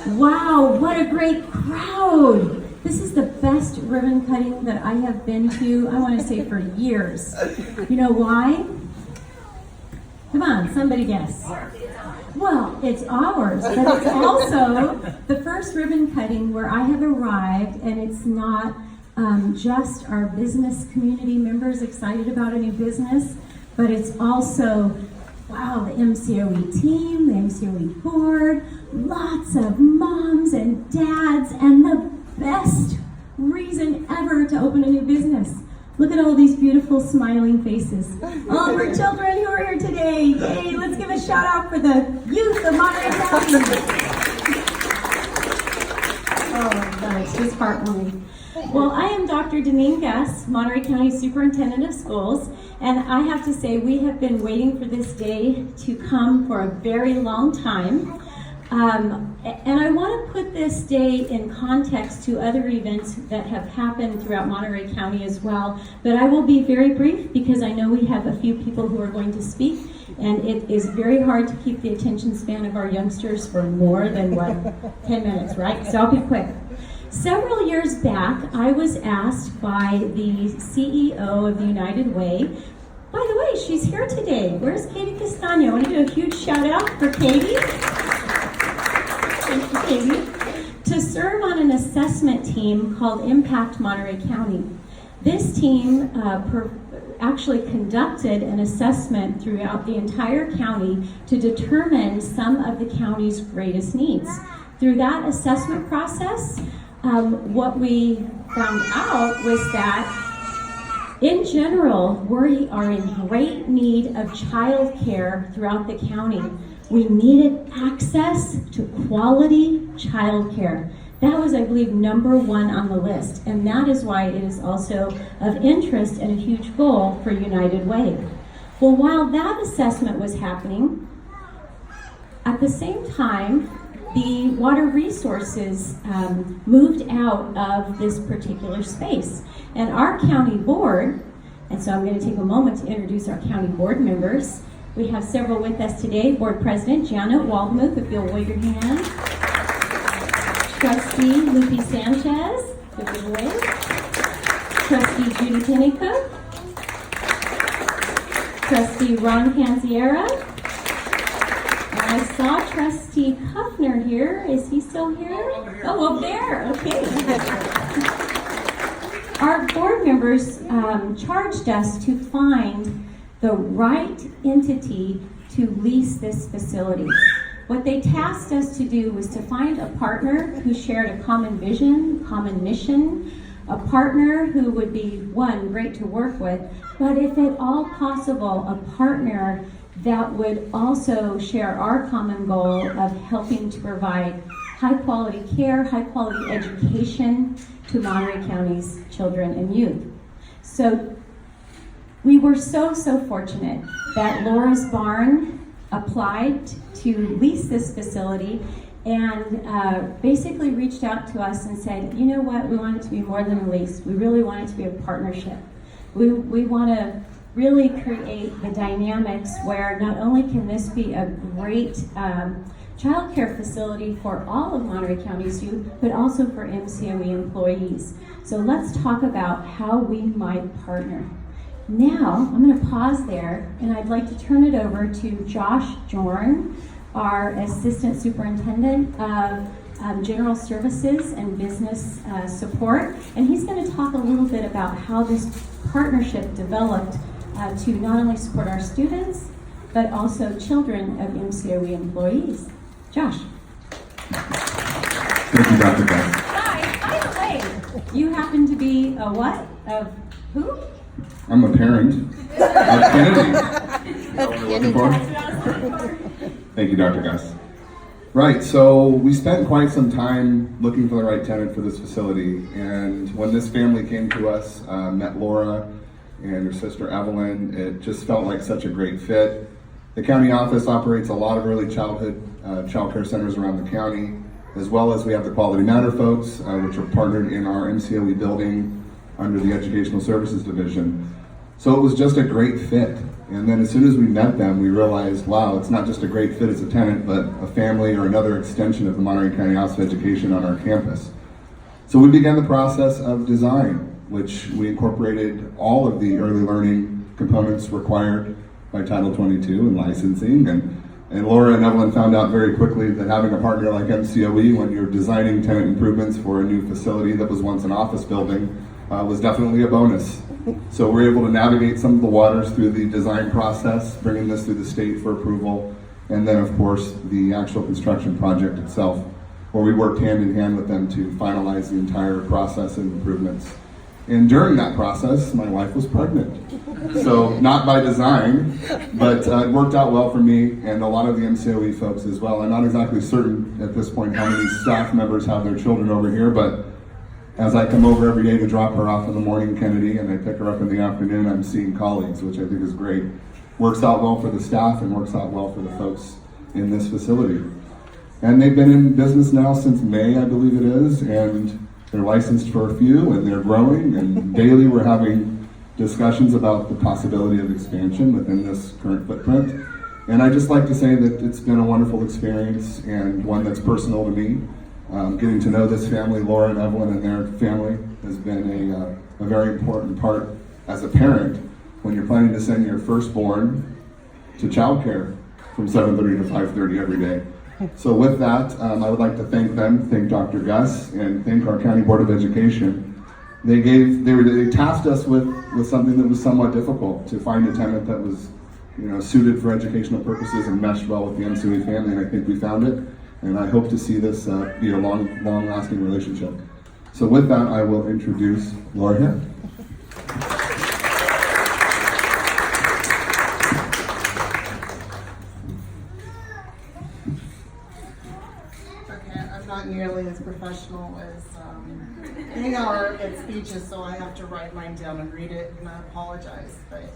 Wow, what a great crowd. This is the best ribbon cutting that I have been to, I want to say, for years. You know why? Come on, somebody guess. Well, it's ours, but it's also the first ribbon cutting where I have arrived, and it's not just our business community members excited about a new business, but it's also, wow, the MCOE team, the MCOE board, lots of moms and dads, and the best reason ever to open a new business. Look at all these beautiful smiling faces. All of our children who are here today. Yay, let's give a shout out for the youth of Monterey County. Oh, God, it's just heartwarming. Well, I am Dr. Deneen Guss, Monterey County Superintendent of Schools, and I have to say we have been waiting for this day to come for a very long time. And I want to put this day in context to other events that have happened throughout Monterey County as well, but I will be very brief because I know we have a few people who are going to speak, and it is very hard to keep the attention span of our youngsters for more than, 10 minutes, right? So I'll be quick. Several years back, I was asked by the CEO of the United Way. By the way, she's here today. Where's Katie Castano? I want to do a huge shout out for Katie. Thank you, Katie. To serve on an assessment team called Impact Monterey County. This team actually conducted an assessment throughout the entire county to determine some of the county's greatest needs. Through that assessment process, what we found out was that in general, we are in great need of childcare throughout the county. We needed access to quality childcare. That was, I believe, number one on the list, and that is why it is also of interest and a huge goal for United Way. Well, while that assessment was happening, at the same time, the water resources moved out of this particular space. And our county board, and so I'm going to take a moment to introduce our county board members. We have several with us today. Board President Janet Waldmuth, if you'll wave your hand. Trustee Lupe Sanchez, give a wave. Trustee Judy Pennycook. Trustee Ron Panziera. And I saw Trustee Kuffner here. Is he still here? Oh, up there. Okay. Our board members charged us to find the right entity to lease this facility. What they tasked us to do was to find a partner who shared a common vision, common mission, a partner who would be, one, great to work with, but if at all possible, a partner that would also share our common goal of helping to provide high quality care, high quality education to Monterey County's children and youth. So we were so fortunate that Laura's Barn applied to lease this facility and basically reached out to us and said, you know what, we want it to be more than a lease. We really want it to be a partnership. We want to really create the dynamics where not only can this be a great child care facility for all of Monterey County's youth, but also for MCOE employees. So let's talk about how we might partner. Now, I'm going to pause there, and I'd like to turn it over to Josh Jorn, our Assistant Superintendent of General Services and Business Support, and he's going to talk a little bit about how this partnership developed to not only support our students, but also children of MCOE employees. Josh. Thank you, Dr. Guss. Hi, by the way, you happen to be a what? Of who? I'm a parent of Kennedy. Thank you, Dr. Guss. Right, so we spent quite some time looking for the right tenant for this facility, and when this family came to us, met Laura and her sister Evelyn, it just felt like such a great fit. The county office operates a lot of early childhood child care centers around the county, as well as we have the Quality Matter folks, which are partnered in our MCOE building under the Educational Services Division. So it was just a great fit. And then as soon as we met them, we realized, wow, it's not just a great fit as a tenant, but a family or another extension of the Monterey County Office of Education on our campus. So we began the process of design, which we incorporated all of the early learning components required by Title 22 and licensing. And Laura and Evelyn found out very quickly that having a partner like MCOE when you're designing tenant improvements for a new facility that was once an office building was definitely a bonus. So we're able to navigate some of the waters through the design process, bringing this through the state for approval, and then of course the actual construction project itself, where we worked hand in hand with them to finalize the entire process and improvements. And during that process, my wife was pregnant. So not by design, but it worked out well for me and a lot of the MCOE folks as well. I'm not exactly certain at this point how many staff members have their children over here, but as I come over every day to drop her off in the morning, Kennedy, and I pick her up in the afternoon, I'm seeing colleagues, which I think is great. Works out well for the staff and works out well for the folks in this facility. And they've been in business now since May, I believe it is, and they're licensed for a few, and they're growing, and daily we're having discussions about the possibility of expansion within this current footprint. And I just like to say that it's been a wonderful experience and one that's personal to me. Getting to know this family, Laura and Evelyn and their family, has been a very important part as a parent when you're planning to send your firstborn to childcare from 7:30 to 5:30 every day. So with that, I would like to thank them, thank Dr. Gus, and thank our County Board of Education. They tasked us with something that was somewhat difficult, to find a tenant that was, suited for educational purposes and meshed well with the MCOE family, and I think we found it. And I hope to see this be a long-lasting relationship. So with that, I will introduce Laura Hill. Okay, I'm not nearly as professional as they are at speeches, so I have to write mine down and read it, and I apologize. But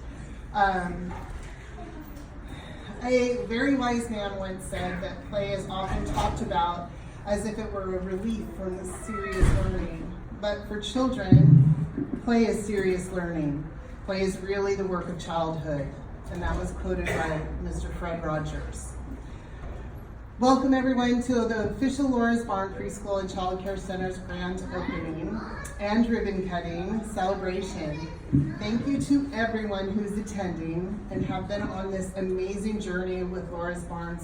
a very wise man once said that play is often talked about as if it were a relief from the serious learning. But for children, play is serious learning. Play is really the work of childhood. And that was quoted by Mr. Fred Rogers. Welcome everyone to the official Laura's Barn Preschool and Child Care Center's grand opening and ribbon cutting celebration. Thank you to everyone who's attending and have been on this amazing journey with Laura's Barn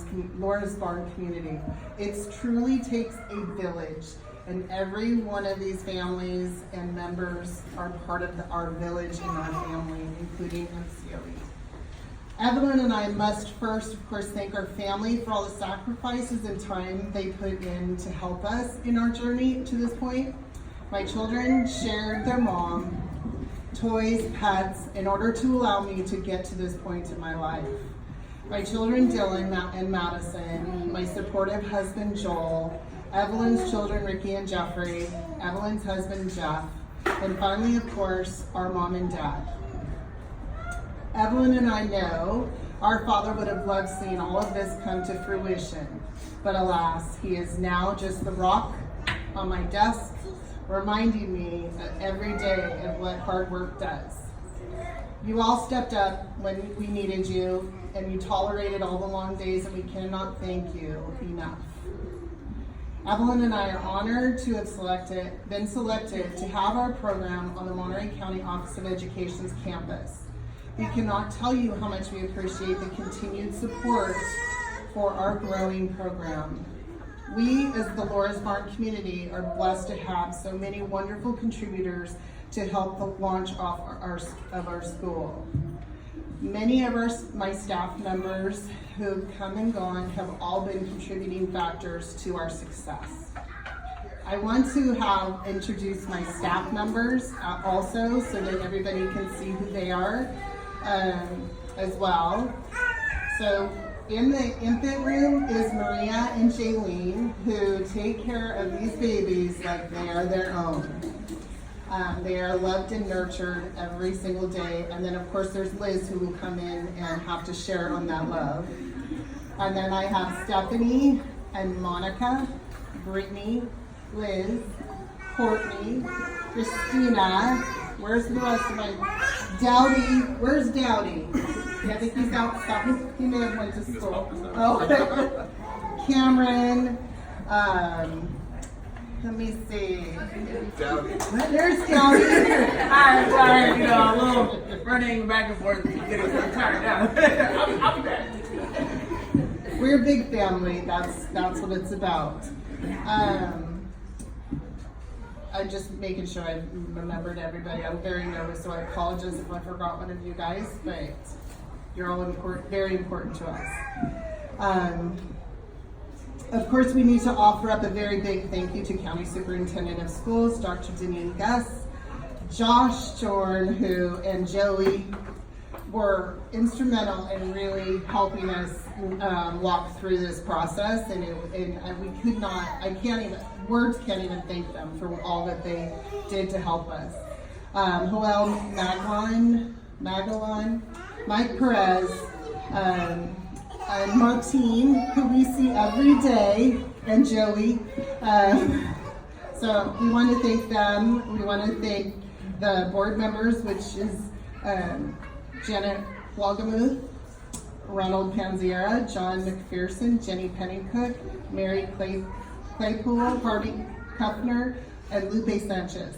community. It truly takes a village, and every one of these families and members are part of our village and our family, including MCOE. Evelyn and I must first, of course, thank our family for all the sacrifices and time they put in to help us in our journey to this point. My children shared their mom, toys, pets, in order to allow me to get to this point in my life. My children, Dylan and Madison, my supportive husband, Joel, Evelyn's children, Ricky and Jeffrey, Evelyn's husband, Jeff, and finally, of course, our mom and dad. Evelyn and I know our father would have loved seeing all of this come to fruition, but alas, he is now just the rock on my desk, reminding me every day of what hard work does. You all stepped up when we needed you, and you tolerated all the long days, and we cannot thank you enough. Evelyn and I are honored to have been selected to have our program on the Monterey County Office of Education's campus. We cannot tell you how much we appreciate the continued support for our growing program. We, as the Laura's Barn community, are blessed to have so many wonderful contributors to help the launch of our school. Many of my staff members who have come and gone have all been contributing factors to our success. I want to introduce my staff members also, so that everybody can see who they are as well. So in the infant room is Maria and Jaylene, who take care of these babies like they are their own. They are loved and nurtured every single day. And then of course there's Liz, who will come in and have to share on that love. And then I have Stephanie and Monica, Brittany, Liz, Courtney, Christina, where's the rest of my, Dowdy, where's Dowdy? I think he's outside. He may have went to school. Oh, Cameron. Let me see. There's Dowdy. I'm sorry, you know, a little running back and forth, getting tired out. I'll be back. We're a big family. That's what it's about. I'm just making sure I remembered everybody. I'm very nervous, so I apologize if I forgot one of you guys, but you're all very important to us. Of course, we need to offer up a very big thank you to County Superintendent of Schools, Dr. Deneen Gus, Josh Jorn, and Joey were instrumental in really helping us walk through this process, and we could not, words can't even thank them for all that they did to help us. Joel Magalon, Mike Perez, and Martine, who we see every day, and Joey. So we want to thank them. We want to thank the board members, which is Janet Wagamuth, Ronald Panziera, John McPherson, Jenny Pennycook, Mary Claypool, Harvey Kuffner, and Lupe Sanchez.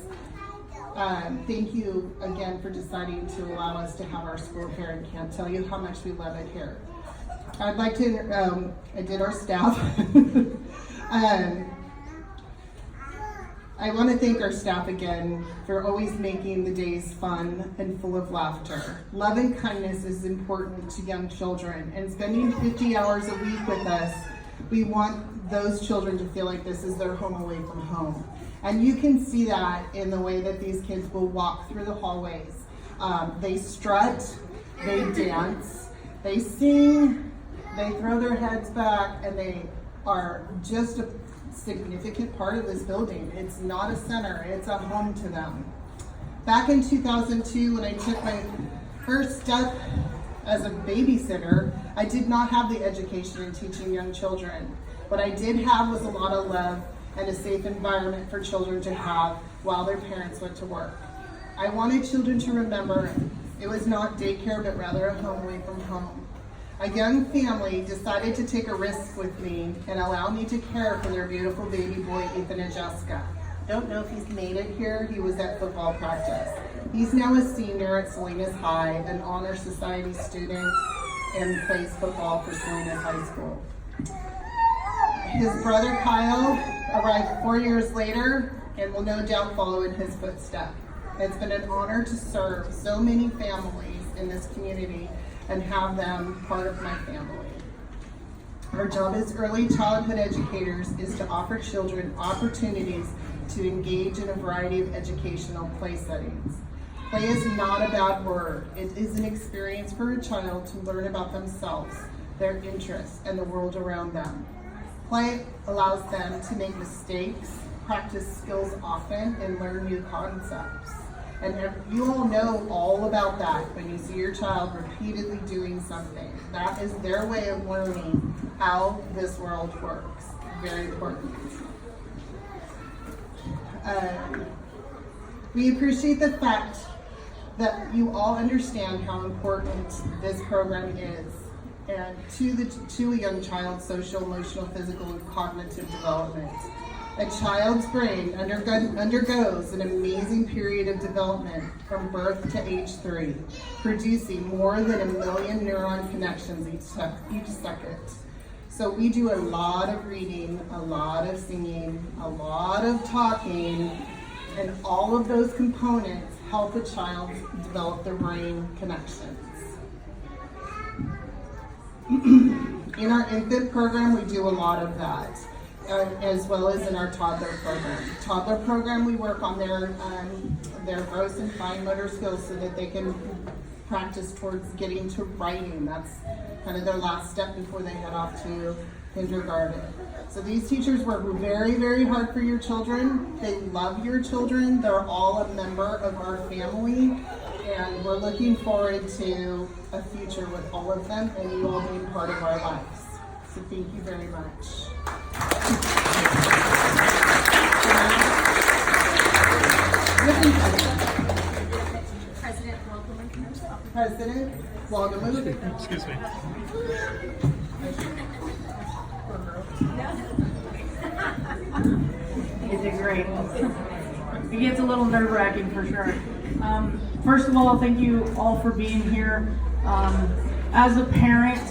Thank you again for deciding to allow us to have our school here, and can't tell you how much we love it here. I'd like to, I did our staff. I want to thank our staff again for always making the days fun and full of laughter. Love and kindness is important to young children, and spending 50 hours a week with us, we want those children to feel like this is their home away from home. And you can see that in the way that these kids will walk through the hallways. They strut, they dance, they sing, they throw their heads back, and they are just a significant part of this building. It's not a center, it's a home to them. Back in 2002, when I took my first step as a babysitter, I did not have the education in teaching young children. What I did have was a lot of love and a safe environment for children to have while their parents went to work. I wanted children to remember it was not daycare, but rather a home away from home. A young family decided to take a risk with me and allow me to care for their beautiful baby boy, Ethan and Jessica. Don't know if he's made it here. He was at football practice. He's now a senior at Salinas High, an honor society student, and plays football for Salinas High School. His brother Kyle arrived 4 years later and will no doubt follow in his footsteps. It's been an honor to serve so many families in this community and have them part of my family. Our job as early childhood educators is to offer children opportunities to engage in a variety of educational play settings. Play is not a bad word. It is an experience for a child to learn about themselves, their interests, and the world around them. Play allows them to make mistakes, practice skills often, and learn new concepts. And you all know all about that when you see your child repeatedly doing something. That is their way of learning how this world works. Very important. We appreciate the fact that you all understand how important this program is and to a young child's social, emotional, physical, and cognitive development. A child's brain undergoes an amazing period of development from birth to age 3, producing more than 1 million neuron connections each second. So we do a lot of reading, a lot of singing, a lot of talking, and all of those components help a child develop their brain connections. In our infant program, we do a lot of that. As well as in our toddler program. Toddler program, we work on their gross and fine motor skills so that they can practice towards getting to writing. That's kind of their last step before they head off to kindergarten. So these teachers work very, very hard for your children. They love your children. They're all a member of our family, and we're looking forward to a future with all of them and you all being part of our lives. So thank you very much. President Wagamood. Excuse me. You did great. It gets a little nerve-wracking for sure. First of all, thank you all for being here. As a parent,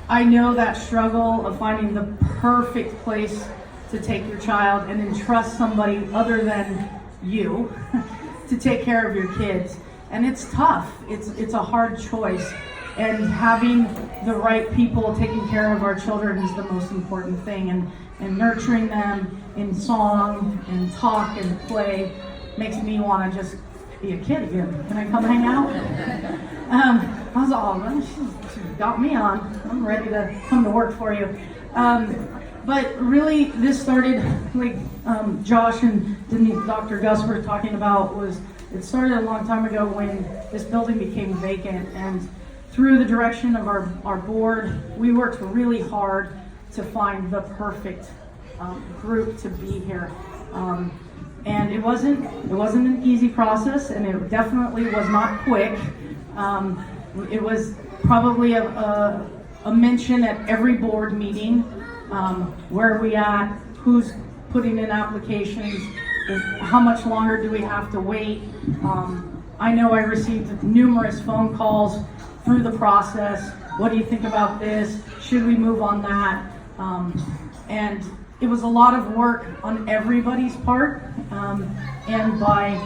I know that struggle of finding the perfect place to take your child and entrust somebody other than you to take care of your kids. And it's tough. It's a hard choice. And having the right people taking care of our children is the most important thing. And nurturing them in song and talk and play makes me want to just be a kid again. Can I come hang out? I was all, she got me on. I'm ready to come to work for you. But really, this started, like Josh and Dr. Gus were talking about, it started a long time ago when this building became vacant. And through the direction of our board, we worked really hard to find the perfect group to be here. And it wasn't an easy process, and it definitely was not quick. It was probably a mention at every board meeting. Where are we at? Who's putting in applications? How much longer do we have to wait? I know I received numerous phone calls through the process. What do you think about this? Should we move on that? And it was a lot of work on everybody's part, and by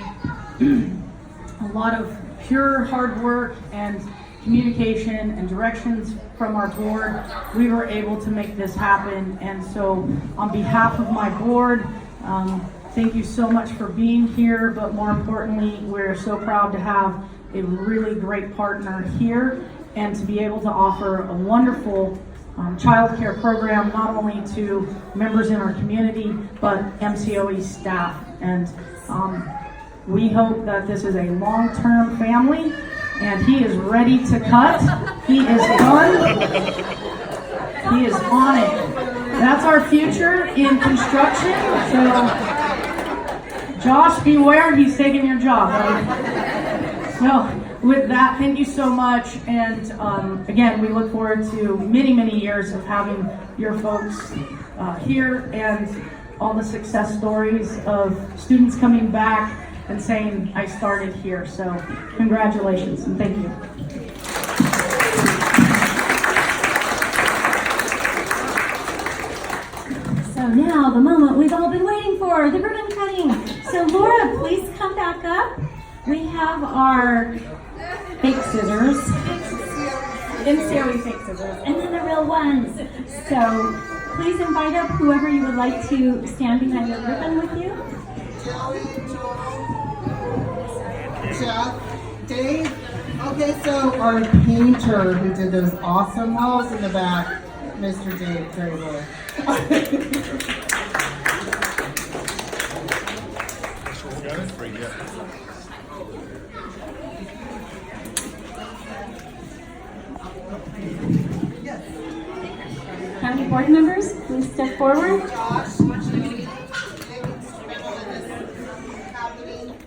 a lot of pure hard work and communication and directions from our board, we were able to make this happen. And so on behalf of my board, thank you so much for being here, but more importantly, we're so proud to have a really great partner here and to be able to offer a wonderful child care program, not only to members in our community, but MCOE staff. And we hope that this is a long-term family, and he is ready to cut. He is done. He is on it. That's our future in construction. So, Josh, beware, he's taking your job, right? So, with that, thank you so much. And again, we look forward to many, many years of having your folks here and all the success stories of students coming back and saying, I started here. So congratulations and thank you. So now the moment we've all been waiting for, the ribbon cutting. So Laura, please come back up. We have our fake scissors, MCOE fake scissors, and then the real ones. So please invite up whoever you would like to stand behind the ribbon with you. Jeff, Dave. Okay, so our painter who did those awesome walls in the back, Mr. Dave Grable. County board members, please step forward. Josh, would you be instrumental in this happening?